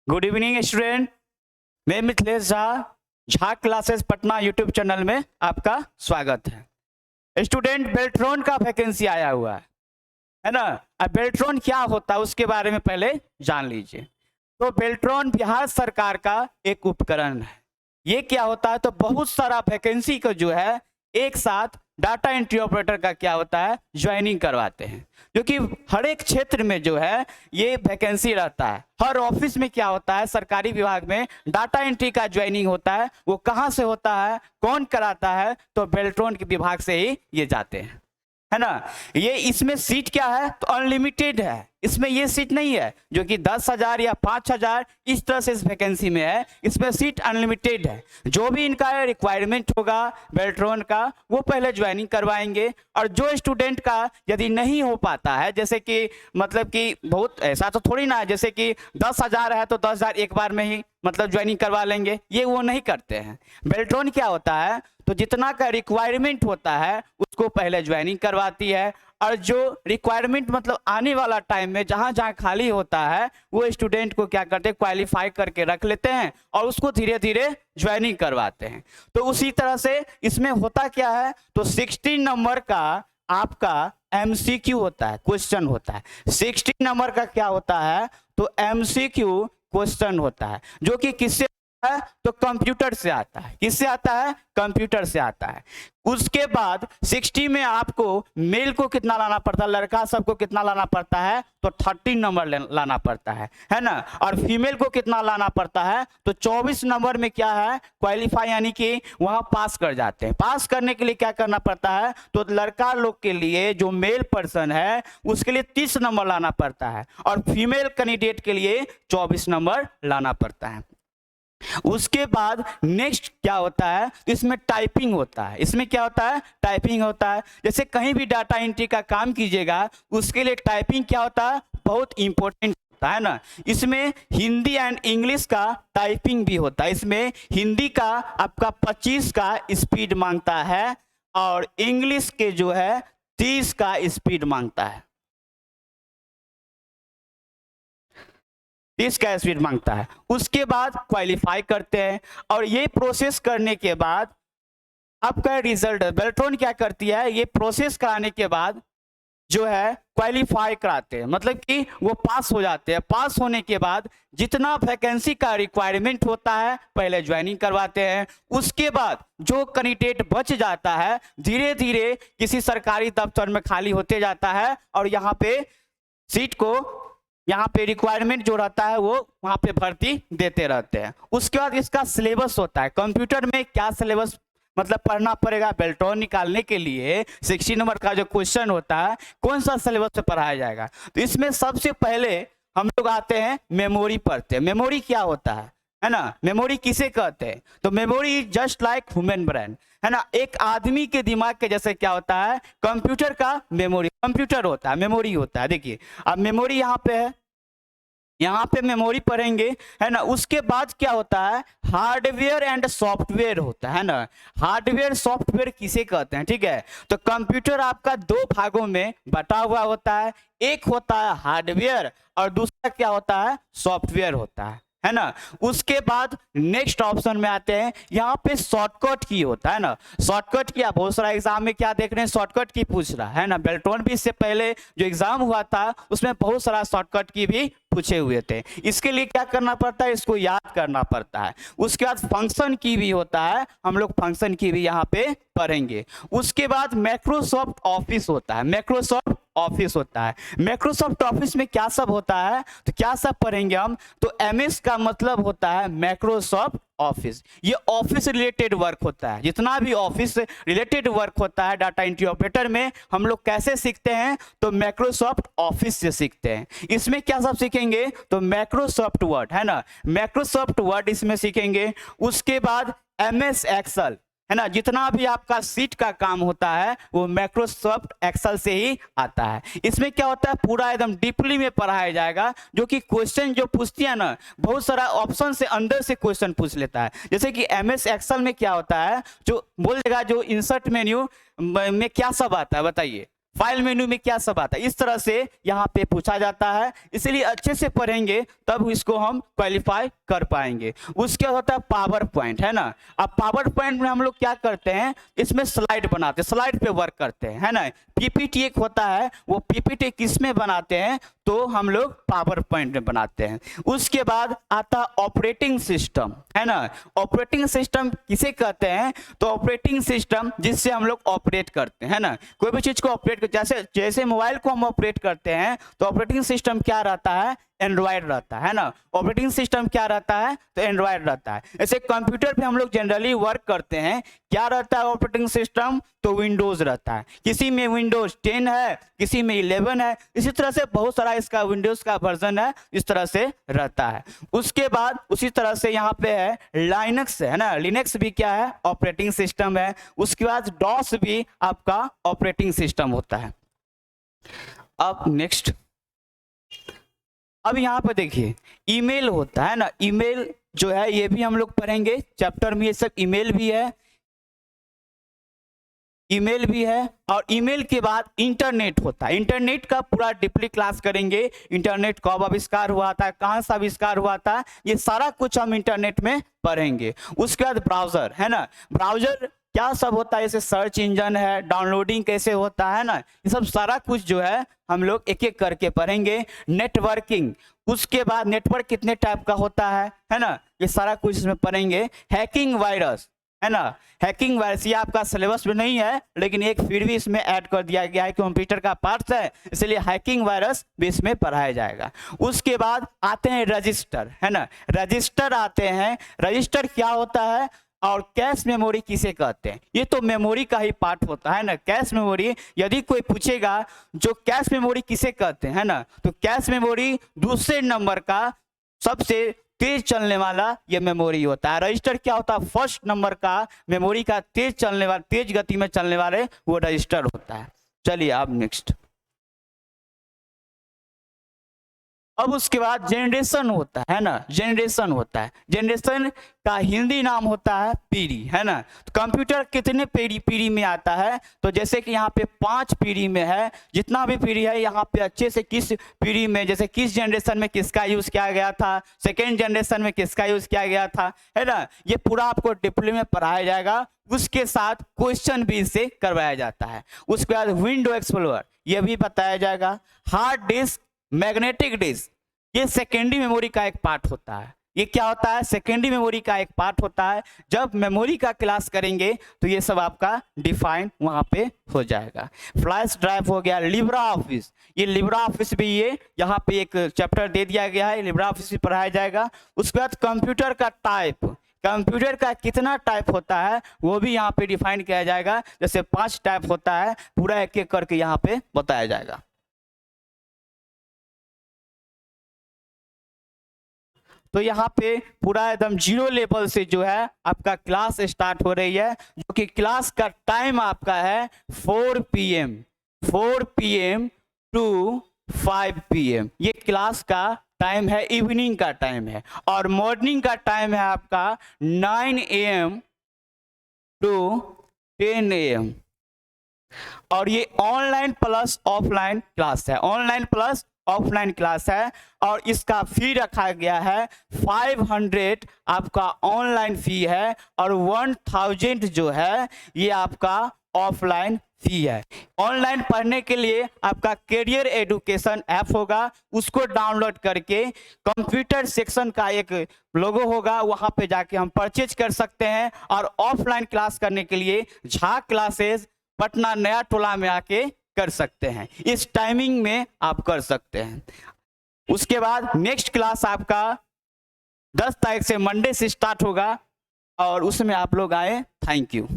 Good evening student. मैं Mithilesh Jha classes Patna YouTube channel में आपका स्वागत है। स्टूडेंट, बेल्ट्रॉन का वैकेंसी आया हुआ है ना। अब बेल्ट्रॉन क्या होता है उसके बारे में पहले जान लीजिए। तो बेल्ट्रॉन बिहार सरकार का एक उपकरण है। ये क्या होता है, तो बहुत सारा वैकेंसी को जो है एक साथ डाटा एंट्री ऑपरेटर का क्या होता है, ज्वाइनिंग करवाते हैं। क्योंकि हर एक क्षेत्र में जो है ये वैकेंसी रहता है। हर ऑफिस में क्या होता है, सरकारी विभाग में डाटा एंट्री का ज्वाइनिंग होता है। वो कहाँ से होता है, कौन कराता है, तो बेल्ट्रॉन के विभाग से ही ये जाते हैं, है ना। ये इसमें सीट क्या है, तो अनलिमिटेड है। इसमें ये सीट नहीं है जो कि 10,000 या 5,000 इस तरह से इस वैकेंसी में है। इसमें सीट अनलिमिटेड है। जो भी इनका रिक्वायरमेंट होगा बेल्ट्रॉन का, वो पहले ज्वाइनिंग करवाएंगे। और जो स्टूडेंट का यदि नहीं हो पाता है, जैसे कि मतलब कि बहुत ऐसा तो थोड़ी ना है, जैसे कि 10,000 है तो 10,000 एक बार में ही मतलब ज्वाइनिंग करवा लेंगे, ये वो नहीं करते हैं। बेल्ट्रॉन क्या होता है, तो जितना का रिक्वायरमेंट होता है उसको पहले ज्वाइनिंग करवाती है। और जो रिक्वायरमेंट मतलब आने वाला टाइम में जहां जहां खाली होता है वो स्टूडेंट को क्या करते हैं, क्वालिफाई करके रख लेते हैं और उसको धीरे धीरे ज्वाइनिंग करवाते हैं। तो उसी तरह से इसमें होता क्या है, तो 16 नंबर का आपका एमसीक्यू होता है, क्वेश्चन होता है। 16 नंबर का क्या होता है, तो एमसीक्यू क्वेश्चन होता है, जो कि किससे है, तो कंप्यूटर से आता है। किससे आता है, कंप्यूटर से आता है। उसके बाद 60 में आपको मेल को कितना लाना पड़ता है, लड़का सबको कितना लाना पड़ता है, तो 13 नंबर लाना पड़ता है ना। और फीमेल को कितना लाना पड़ता है, तो 24 नंबर में क्या है, क्वालिफाई यानी कि वहां पास कर जाते हैं। पास करने के लिए क्या करना पड़ता है, तो लड़का लोग के लिए जो मेल पर्सन है उसके लिए 30 नंबर लाना पड़ता है और फीमेल कैंडिडेट के लिए 24 नंबर लाना पड़ता है। उसके बाद नेक्स्ट क्या होता है, इसमें टाइपिंग होता है। इसमें क्या होता है, टाइपिंग होता है। जैसे कहीं भी डाटा एंट्री का काम कीजिएगा उसके लिए टाइपिंग क्या होता है, बहुत इंपॉर्टेंट होता है ना। इसमें हिंदी एंड इंग्लिश का टाइपिंग भी होता है। इसमें हिंदी का आपका 25 का स्पीड मांगता है और इंग्लिश के जो है 30 का स्पीड मांगता है, 30 का स्पीड मांगता है। उसके बाद क्वालिफाई करते हैं और ये प्रोसेस करने के बाद आपका रिजल्ट, बेल्ट्रॉन क्या करती है, ये प्रोसेस कराने के बाद जो है क्वालिफाई कराते हैं, मतलब कि वो पास हो जाते हैं। पास होने के बाद जितना वैकेंसी का रिक्वायरमेंट होता है पहले ज्वाइनिंग करवाते हैं। उसके बाद जो कैंडिडेट बच जाता है धीरे धीरे किसी सरकारी दफ्तर में खाली होते जाता है और यहाँ पे सीट को, यहाँ पे रिक्वायरमेंट जो रहता है वो वहाँ पे भर्ती देते रहते हैं। उसके बाद इसका सिलेबस होता है। कंप्यूटर में क्या सिलेबस मतलब पढ़ना पड़ेगा, बेल्ट्रॉन निकालने के लिए 60 नंबर का जो क्वेश्चन होता है कौन सा सिलेबस से पढ़ाया जाएगा, तो इसमें सबसे पहले हम लोग आते हैं मेमोरी पढ़ते हैं। मेमोरी क्या होता है ना। मेमोरी किसे कहते हैं, तो memory is just like human brain, है ना। एक आदमी के दिमाग के जैसे क्या होता है, कंप्यूटर का मेमोरी, कंप्यूटर होता है, मेमोरी होता है। देखिए अब मेमोरी यहाँ पे है, यहाँ पे मेमोरी पढ़ेंगे, है ना। उसके बाद क्या होता है, हार्डवेयर एंड सॉफ्टवेयर होता है ना। हार्डवेयर सॉफ्टवेयर किसे कहते हैं, ठीक है। तो कंप्यूटर आपका दो भागों में बटा हुआ होता है। एक होता है हार्डवेयर और दूसरा क्या होता है, सॉफ्टवेयर होता है ना। उसके बाद नेक्स्ट ऑप्शन में आते हैं, यहाँ पे शॉर्टकट की होता है ना। शॉर्टकट की आप बहुत सारा एग्जाम में क्या देख रहे हैं, शॉर्टकट की पूछ रहा है ना। बेल्ट्रॉन भी इससे पहले जो एग्जाम हुआ था उसमें बहुत सारा शॉर्टकट की भी पूछे हुए थे। इसके लिए क्या करना पड़ता है, इसको याद करना पड़ता है। उसके बाद फंक्शन की भी होता है, हम लोग फंक्शन की भी यहाँ पे पढ़ेंगे। उसके बाद माइक्रोसॉफ्ट ऑफिस होता है, माइक्रोसॉफ्ट ऑफिस होता है। माइक्रोसॉफ्ट ऑफिस में क्या सब होता है, तो क्या सब पढ़ेंगे हम, तो एमएस का मतलब होता है माइक्रोसॉफ्ट ऑफिस। ये ऑफिस रिलेटेड वर्क होता है। जितना भी ऑफिस रिलेटेड वर्क होता है डाटा एंट्री ऑपरेटर में हम लोग कैसे सीखते हैं, तो माइक्रोसॉफ्ट ऑफिस से सीखते हैं। इसमें क्या सब सीखेंगे, तो माइक्रोसॉफ्ट वर्ड, है ना, माइक्रोसॉफ्ट वर्ड इसमें सीखेंगे। उसके बाद एमएस एक्सेल, है ना। जितना भी आपका सीट का काम होता है वो माइक्रोसॉफ्ट एक्सेल से ही आता है। इसमें क्या होता है, पूरा एकदम डीपली में पढ़ाया जाएगा, जो कि क्वेश्चन जो पूछती है ना, बहुत सारा ऑप्शन से अंदर से क्वेश्चन पूछ लेता है। जैसे कि एमएस एक्सेल में क्या होता है, जो बोल देगा जो इंसर्ट मेन्यू में क्या सब आता है बताइए, फाइल मेन्यू में क्या सब आता है, इस तरह से यहाँ पे पूछा जाता है। इसलिए अच्छे से पढ़ेंगे तब इसको हम क्वालिफाई कर पाएंगे। उसके बाद होता है पावर पॉइंट, है ना। अब पावर पॉइंट में हम लोग क्या करते हैं, इसमें स्लाइड बनाते हैं, स्लाइड पे वर्क करते हैं, है ना। पीपीटी एक होता है, वो पीपीटी किस में बनाते हैं, तो हम लोग पावर पॉइंट में बनाते हैं। उसके बाद आता ऑपरेटिंग सिस्टम, है ना। ऑपरेटिंग सिस्टम किसे कहते हैं, तो ऑपरेटिंग सिस्टम जिससे हम लोग ऑपरेट करते हैं, है ना। कोई भी चीज को ऑपरेट, जैसे जैसे मोबाइल को हम ऑपरेट करते हैं तो ऑपरेटिंग सिस्टम क्या रहता है, एंड्रॉयड रहता है ना। ऑपरेटिंग सिस्टम क्या रहता है, तो एंड्रॉयड रहता है। ऐसे कंप्यूटर पे हम लोग जनरली वर्क करते हैं, क्या रहता है ऑपरेटिंग सिस्टम, तो विंडोज रहता है। किसी में विंडोज 10 है, किसी में 11 है, इसी तरह से बहुत सारा इसका विंडोज का वर्जन है, इस तरह से रहता है। उसके बाद उसी तरह से यहाँ पे है लाइनक्स, है ना। लिनक्स भी क्या है, ऑपरेटिंग सिस्टम है। उसके बाद डॉस भी आपका ऑपरेटिंग सिस्टम होता है। अब नेक्स्ट, अब यहाँ पे देखिए ईमेल होता है ना। ईमेल जो है ये भी हम लोग पढ़ेंगे चैप्टर में, ये सब ईमेल भी है, ईमेल भी है। और ईमेल के बाद इंटरनेट होता है। इंटरनेट का पूरा डीपली क्लास करेंगे। इंटरनेट कब आविष्कार हुआ था, कहाँ से आविष्कार हुआ था, ये सारा कुछ हम इंटरनेट में पढ़ेंगे। उसके बाद ब्राउजर, है ना। ब्राउजर क्या सब होता है, जैसे सर्च इंजन है, डाउनलोडिंग कैसे होता है ना, ये सब सारा कुछ जो है हम लोग एक एक करके पढ़ेंगे। नेटवर्किंग, उसके बाद नेटवर्क कितने टाइप का होता है ना, ये सारा कुछ इसमें पढ़ेंगे। हैकिंग वायरस, है ना। हैकिंग वायरस ये आपका सिलेबस में नहीं है, लेकिन एक फिर भी इसमें ऐड कर दिया गया है, कंप्यूटर का पार्ट है, इसलिए हैकिंग वायरस भी इसमें पढ़ाया जाएगा। उसके बाद आते हैं रजिस्टर, है ना। रजिस्टर आते हैं, रजिस्टर क्या होता है, और कैश मेमोरी किसे कहते हैं, ये तो मेमोरी का ही पार्ट होता है ना। कैश मेमोरी, यदि कोई पूछेगा जो कैश मेमोरी किसे कहते हैं, है ना, तो कैश मेमोरी दूसरे नंबर का सबसे तेज चलने वाला ये मेमोरी होता है। रजिस्टर क्या होता है, फर्स्ट नंबर का मेमोरी का तेज चलने वाला, तेज गति में चलने वाले वो रजिस्टर होता है। चलिए अब नेक्स्ट, अब उसके बाद जनरेशन होता है ना। जनरेशन होता है, जनरेशन का हिंदी नाम होता है पीढ़ी, है ना। तो कंप्यूटर कितने पीढ़ी में आता है, तो जैसे कि यहाँ पे 5 पीढ़ी में है। जितना भी पीढ़ी है यहाँ पे अच्छे से किस पीढ़ी में, जैसे किस जनरेशन में किसका यूज किया गया था, सेकेंड जनरेशन में किसका यूज किया गया था, है ना, ये पूरा आपको डिटेल में पढ़ाया जाएगा। उसके साथ क्वेश्चन भी इससे करवाया जाता है। उसके बाद विंडो एक्सप्लोरर ये भी बताया जाएगा। हार्ड डिस्क, मैग्नेटिक डिस्क, ये सेकेंडरी मेमोरी का एक पार्ट होता है। ये क्या होता है, सेकेंडरी मेमोरी का एक पार्ट होता है। जब मेमोरी का क्लास करेंगे तो ये सब आपका डिफाइन वहां पे हो जाएगा। फ्लैश ड्राइव हो गया, लिब्रा ऑफिस, ये लिब्रा ऑफिस भी ये यहाँ पे एक चैप्टर दे दिया गया है, लिब्रा ऑफिस भी पढ़ाया जाएगा। उसके बाद कंप्यूटर का टाइप, कंप्यूटर का कितना टाइप होता है वो भी यहाँ पे डिफाइन किया जाएगा। जैसे 5 टाइप होता है, पूरा एक एक करके यहाँ पे बताया जाएगा। तो यहाँ पे पूरा एकदम 0 लेवल से जो है आपका क्लास स्टार्ट हो रही है, जो कि क्लास का टाइम आपका है 4 PM, 4 PM टू 5 PM, ये क्लास का टाइम है, इवनिंग का टाइम है। और मॉर्निंग का टाइम है आपका 9 AM टू 10 AM। और ये ऑनलाइन प्लस ऑफलाइन क्लास है, ऑनलाइन प्लस ऑफलाइन क्लास है। और इसका फी रखा गया है 500 आपका ऑनलाइन फी है, और 1000 जो है ये आपका ऑफलाइन फी है। ऑनलाइन पढ़ने के लिए आपका कैरियर एजुकेशन ऐप होगा, उसको डाउनलोड करके कंप्यूटर सेक्शन का एक लोगो होगा, वहां पे जाके हम परचेज कर सकते हैं। और ऑफलाइन क्लास करने के लिए झा क्लासेस पटना नया टोला में आके कर सकते हैं, इस टाइमिंग में आप कर सकते हैं। उसके बाद नेक्स्ट क्लास आपका 10 तारीख से मंडे से स्टार्ट होगा, और उसमें आप लोग आए। Thank you.